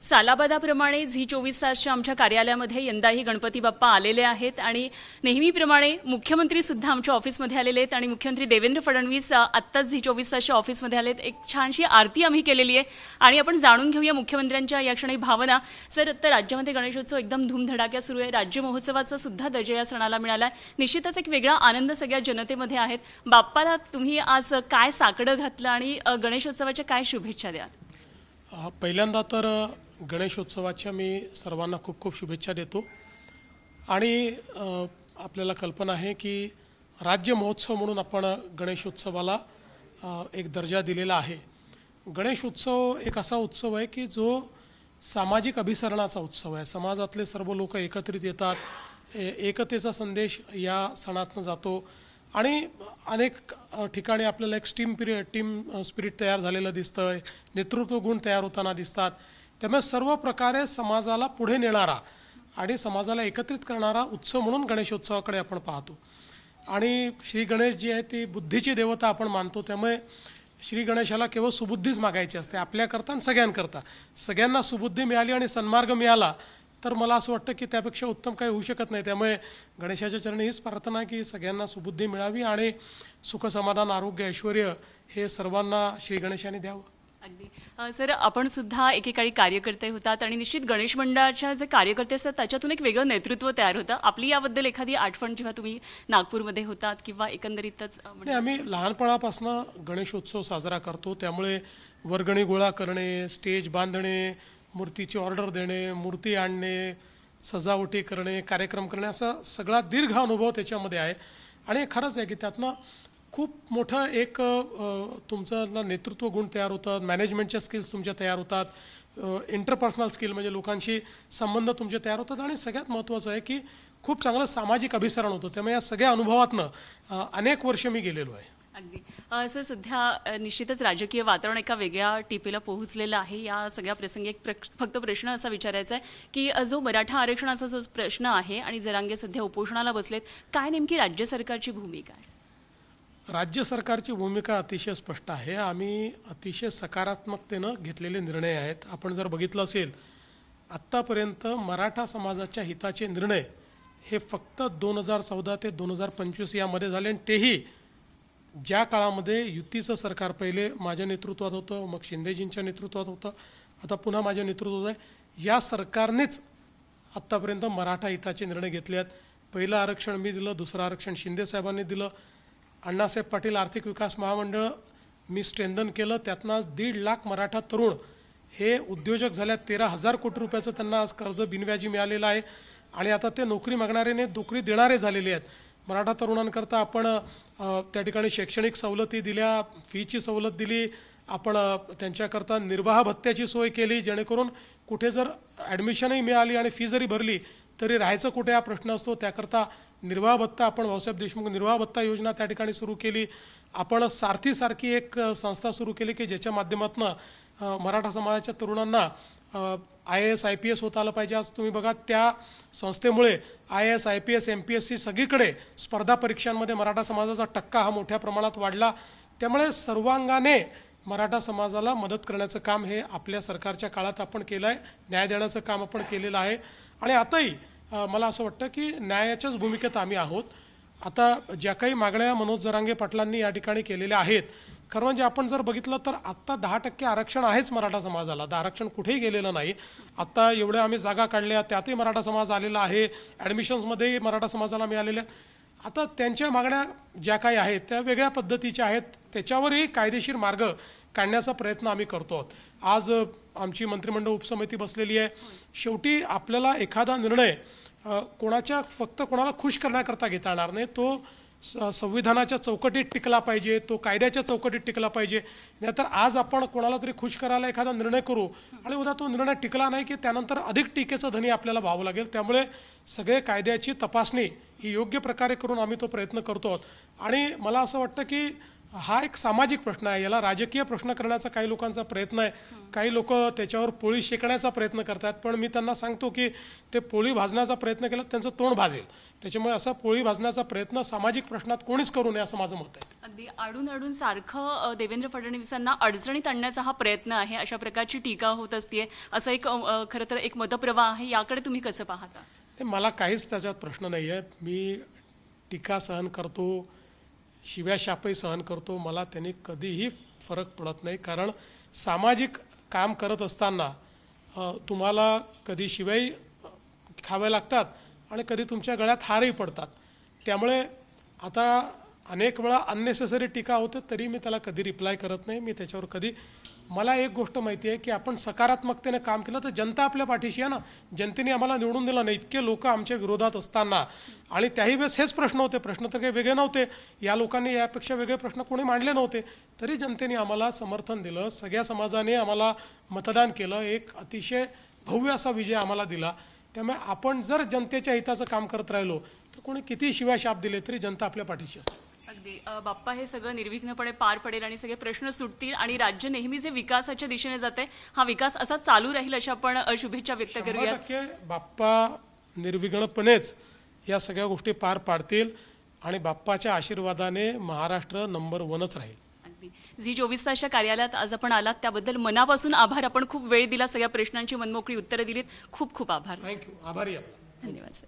सालाबादाप्रमाणे Zee 24 तासच्या आमच्या कार्यालयामध्ये यंदाही गणपती बाप्पा आलेले आहेत आणि नेहमीप्रमाणे मुख्यमंत्री सुद्धा आमच्या ऑफिसमध्ये आलेले आहेत आणि मुख्यमंत्री देवेंद्र फडणवीस आत्ताच झी 24 तासच्या ऑफिसमध्ये आलेत। एक छानशी आरती आम्ही केलेली आहे आणि आपण जाणून घेऊया मुख्यमंत्र्यांच्या या क्षणी भावना। सर, आता राज्यामध्ये गणेशोत्सव एकदम धूमधडाक्यात सुरू आहे। राज्य महोत्सवाचा सुद्धा दर्जा या सणाला मिळाला आहे। निश्चितच एक वेगळा आनंद सगळ्या जनतेमध्ये आहे। बाप्पाला तुम्ही आज काय साकडं घातलं आणि गणेशोत्सवाच्या काय शुभेच्छा द्याल? पहिल्यांदा तर गणेशोत्सवाच्या मी सर्वांना खूप खूप शुभेच्छा देतो आणि आपल्याला कल्पना आहे की राज्य महोत्सव म्हणून आपण गणेशोत्सवाला एक दर्जा दिलेला आहे। गणेशोत्सव एक असा उत्सव आहे की जो सामाजिक अभिसरणाचा उत्सव आहे। समाजातले सर्व लोक एकत्रित येतात, एकतेचा संदेश या सणातून जातो आणि अनेक ठिकाणी आपल्याला एक टीम स्पिरिट तयार झालेलं दिसतं, नेतृत्व गुण तयार होताना दिसतात। त्यामुळे सर्व प्रकारे समाजाला पुढे नेणारा आणि समाजाला एकत्रित करणारा उत्सव म्हणून गणेशोत्सवाकडे आपण पाहतो। आणि श्री गणेश जी आहे ती बुद्धीची देवता आपण मानतो, त्यामुळे श्री गणेशाला केवळ सुबुद्धीच मागायची असते आपल्याकरता आणि सगळ्यांकरता। सगळ्यांना सुबुद्धी मिळाली आणि सन्मार्ग मिळाला तर मला असं वाटतं की त्यापेक्षा उत्तम काही होऊ शकत नाही। त्यामुळे गणेशाच्या चरणी हीच प्रार्थना की सगळ्यांना सुबुद्धी मिळावी आणि सुख समाधान आरोग्य ऐश्वर्य हे सर्वांना श्री गणेशाने द्यावं। अगदी सर, आपण सुद्धा एकेकाळी कार्यकर्ते होतात आणि निश्चित गणेश मंडळाच्या जे कार्यकर्ते असतात त्याच्यातून एक वेगळं नेतृत्व तयार होतं। आपली याबद्दल एखादी आठवण जेव्हा तुम्ही नागपूरमध्ये होतात किंवा एकंदरीतच? आम्ही लहानपणापासून गणेशोत्सव साजरा करतो, त्यामुळे वर्गणी गोळा करणे, स्टेज बांधणे, मूर्तीची ऑर्डर देणे, मूर्ती आणणे, सजावटी करणे, कार्यक्रम करणे असा सगळा दीर्घ अनुभव त्याच्यामध्ये आहे। आणि खरंच आहे की त्यातनं खूप मोठं एक तुमचं नेतृत्व गुण तयार होतात, मॅनेजमेंटच्या स्किल्स तुमच्या तयार होतात, इंटरपर्सनल स्किल म्हणजे लोकांशी संबंध तुमचे तयार होतात आणि सगळ्यात महत्त्वाचं आहे की खूप चांगलं सामाजिक अभिसरण होतं। त्यामुळे या सगळ्या अनुभवातनं अनेक वर्ष मी गेलेलो आहे। अगदी सर, सध्या निश्चितच राजकीय वातावरण एका वेगळ्या टिपेला पोहोचलेलं आहे। या सगळ्या प्रसंगी एक फक्त प्रश्न असा विचारायचा आहे की जो मराठा आरक्षणाचा जो प्रश्न आहे आणि जरांगे सध्या उपोषणाला बसलेत, काय नेमकी राज्य सरकारची भूमिका आहे? राज्य सरकारची भूमिका अतिशय स्पष्ट आहे। आम्ही अतिशय सकारात्मकतेनं घेतलेले निर्णय आहेत। आपण जर बघितलं असेल आत्तापर्यंत मराठा समाजाच्या हिताचे निर्णय हे फक्त 2014 ते 2025 यामध्ये झाले आणि तेही ज्या काळामध्ये युतीचं सरकार पहिले माझ्या नेतृत्वात होतं, मग शिंदेजींच्या नेतृत्वात होतं, आता पुन्हा माझ्या नेतृत्वात आहे। या सरकारनेच आत्तापर्यंत मराठा हिताचे निर्णय घेतले आहेत। पहिलं आरक्षण मी दिलं, दुसरं आरक्षण शिंदे साहेबांनी दिलं, अण्णासाहेब पाटील आर्थिक विकास महामंडळ मी स्ट्रेंथन केलं, त्यातनं आज 1.5 लाख मराठा तरुण हे उद्योजक झाल्यात। 13,000 कोटी रुपयाचं त्यांना आज कर्ज बिनव्याजी मिळालेलं आहे आणि आता ते नोकरी मागणारे नोकरी देणारे झालेले आहेत। मराठा तरुणांकरता आपण त्या ठिकाणी शैक्षणिक सवलती दिल्या, फीची सवलत दिली, आपण त्यांच्याकरता निर्वाह भत्त्याची सोय केली, जेणेकरून कुठे जर ॲडमिशनही मिळाली आणि फी जरी भरली तरी राहायचं कुठे हा प्रश्न असतो, त्याकरता निर्वाह भत्ता आपण भाऊसाहेब देशमुख निर्वाह भत्ता योजना त्या ठिकाणी सुरू केली। आपण सारथी एक संस्था सुरू केली की ज्याच्या माध्यमातून मराठा समाजाच्या तरुणांना IAS IPS होता आलं पाहिजे। आज तुम्ही बघा त्या संस्थेमुळे IAS IPS MPSC सगळीकडे स्पर्धा परीक्षांमध्ये मराठा समाजाचा टक्का हा मोठ्या प्रमाणात वाढला। त्यामुळे सर्वांगाने मराठा समाजाला मदत करण्याचं काम हे आपल्या सरकारच्या काळात आपण केलं आहे, न्याय देण्याचं काम आपण केलेलं आहे आणि आताही मला असं वाटतं की न्यायाच्याच भूमिकेत आम्ही आहोत। आता ज्या काही मागण्या मनोज जरांगे पाटलांनी या ठिकाणी केलेल्या आहेत, खरं म्हणजे आपण जर बघितलं तर आत्ता 10% आरक्षण आहेच मराठा समाजाला, आरक्षण कुठेही गेलेलं नाही। आत्ता एवढ्या आम्ही जागा काढल्या त्यातही मराठा समाज आलेला आहे, ॲडमिशन्समध्येही मराठा समाजाला मिळालेल्या। आता त्यांच्या मागण्या ज्या काही आहेत त्या वेगळ्या पद्धतीच्या आहेत, त्याच्यावरही कायदेशीर मार्ग काढण्याचा प्रयत्न आम्ही करतो आहोत। आज आमची मंत्रिमंडळ उपसमिती बसलेली आहे। शेवटी आपल्याला एखादा निर्णय फक्त कोणाला खुश करण्याकरता घेता येणार नाही, तो संविधानाच्या चौकटीत टिकला पाहिजे, तो कायद्याच्या चौकटीत टिकला पाहिजे। नाहीतर आज आपण कोणाला तरी खुश करायला एखादा निर्णय करू आणि उद्या तो निर्णय टिकला नाही की त्यानंतर अधिक टीकेचं धनी आपल्याला व्हावं लागेल। त्यामुळे सगळे कायद्याची तपासणी ही योग्य प्रकारे करून आम्ही तो प्रयत्न करतो आहोत आणि मला असं वाटतं की हा एक सामाजिक प्रश्न आहे. याला राजकीय प्रश्न करण्याचा काही लोकांचा प्रयत्न आहे. काही लोक त्याच्यावर पोळी शेकण्याचा प्रयत्न करतात, पण मी त्यांना सांगतो की ते पोळी भाजण्याचा प्रयत्न केला त्यांचं तोंड भाजेल. त्याच्यामुळे असा पोळी भाजण्याचा प्रयत्न सामाजिक प्रश्नात कोणीच करू नये असं माझं मत आहे. अगदी आडून आडून सारखं देवेंद्र फडणवीसांना अडचणीत आणण्याचा हा प्रयत्न आहे, अशा प्रकारची टीका होत असते. असं एक खरं तर एक मतप्रवाह आहे. याकडे तुम्ही कसं पाहता? मला काहीच त्याच्यात प्रश्न नाही आहे. मी टीका सहन करतो, शिव्याशापही सहन करतो. मला त्यांनी कधीही फरक पडत नाही, कारण सामाजिक काम करत असताना तुम्हाला कधी शिव्याही खाव्या लागतात आणि कधी तुमच्या गळ्यात हारही पडतात. त्यामुळे आता अनेक वेळा अननेसेसरी टीका होते तरी मी त्याला कधी रिप्लाय करत नाही. मी त्याच्यावर कधी, मला एक गोष्ट माहिती आहे की आपण सकारात्मकतेने काम केलं तर जनता आपल्या पाठीशी आहे ना. जनतेने आम्हाला निवडून दिलं नाही. इतके लोक आमच्या विरोधात असताना, आणि त्याही वेळेस हेच प्रश्न होते, प्रश्न तर काही वेगळे नव्हते. या लोकांनी यापेक्षा वेगळे प्रश्न कोणी मांडले नव्हते, तरी जनतेने आम्हाला समर्थन दिलं. सगळ्या समाजाने आम्हाला मतदान केलं. एक अतिशय भव्य असा विजय आम्हाला दिला. त्यामुळे आपण जर जनतेच्या हिताचं काम करत राहिलो तर कोणी किती शिव्याशाप दिले तरी जनता आपल्या पाठीशी असते. अगदी बाप्पा, हे सगळं निर्विघ्नपणे पार पडेल आणि सगळे प्रश्न सुटतील आणि राज्य नेहमी जे विकासाच्या दिशेने जाते, हा विकास असा चालू राहील अशा आपण शुभेच्छा व्यक्त करूया. 100% बाप्पा निर्विघ्नपणेच या सगळ्या गोष्टी पार पाडतील आणि बाप्पाच्या आशीर्वादाने महाराष्ट्र नंबर 1च राहील. अगदी झी24 तासच्या कार्यालयात आज आपण आलात त्याबद्दल मनापासून आभार. आपण खूप वेळ दिला, सगळ्या प्रश्नांची मनमोकळी उत्तरं दिलीत. खूप खूप आभार. थँक्यू. आभारी आहे. धन्यवाद सर.